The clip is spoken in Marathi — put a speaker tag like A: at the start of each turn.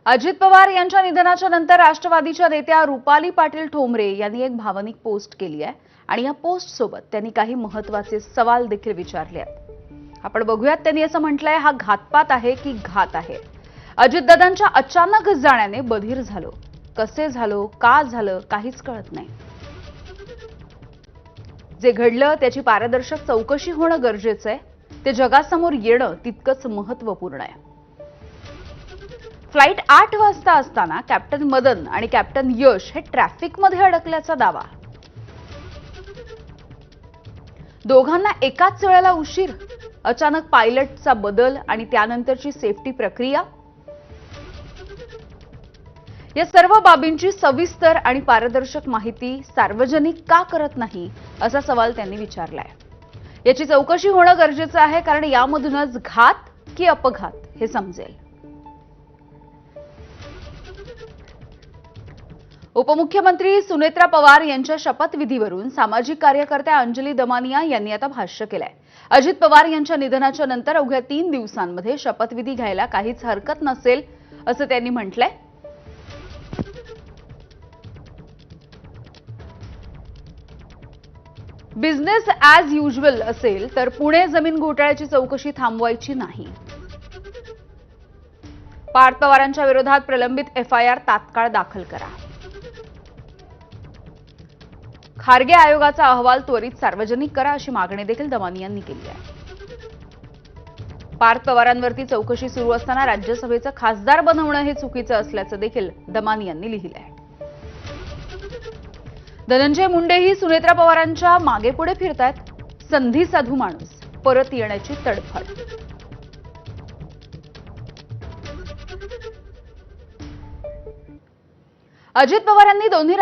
A: अजित पवार यांच्या निधनाच्या नंतर राष्ट्रवादीच्या नेत्या रुपाली पाटील ठोंबरे यांनी एक भावनिक पोस्ट केली आहे आणि या पोस्ट सोबत त्यांनी काही महत्त्वाचे सवाल देखील विचारले आहेत। आपण बघूयात त्यांनी असं म्हटलंय, हा घातपात आहे की घात आहे। अजितदादांच्या अचानक जाण्याने बधीर झालो, कसे झालो, का झालं काहीच कळत नाही। जे घडलं त्याची पारदर्शक चौकशी होणं गरजेचं आहे, ते जगासमोर येणं तितकंच महत्त्वपूर्ण आहे। फ्लाइट 8 वाजता असताना कॅप्टन मदन आणि कॅप्टन यश हे ट्रॅफिकमध्ये अडकल्याचा दावा। दोघांना एकाच वेळेला उशीर, अचानक पायलटचा बदल आणि त्यानंतरची सेफ्टी प्रक्रिया। या सर्व बाबींची सविस्तर आणि पारदर्शक माहिती सार्वजनिक का करत नाही, असा सवाल त्यांनी विचारलाय। याची चौकशी होणं गरजेचं आहे, कारण यामधूनच घात की अपघात हे समजेल। उपमुख्यमंत्री सुनेत्रा पवार यांच्या शपथविधीवरून सामाजिक कार्यकर्त्या अंजली दमानिया यांनी आता भाष्य केलंय। अजित पवार यांच्या निधनाच्या नंतर अवघ्या 3 दिवसांमध्ये शपथविधी घ्यायला काहीच हरकत नसेल, असं त्यांनी म्हटलंय। बिझनेस ॲज युज्युअल असेल तर पुणे जमीन घोटाळ्याची चौकशी थांबवायची नाही। पार्थ पवारांच्या विरोधात प्रलंबित FIR तात्काळ दाखल करा। खारगे आयोगाचा अहवाल त्वरित सार्वजनिक करा, अशी मागणी देखील दमानिया यांनी केली आहे। पार्थ पवारांवरती चौकशी सुरू असताना राज्यसभेचं खासदार बनवणं हे चुकीचं असल्याचं देखील दमानिया यांनी लिहिलं आहे। धनंजय मुंडेही सुनेत्रा पवारांच्या मागे पुढे फिरतायत। संधी साधू माणूस, परत येण्याची तडफड। अजित पवारांनी दोन्ही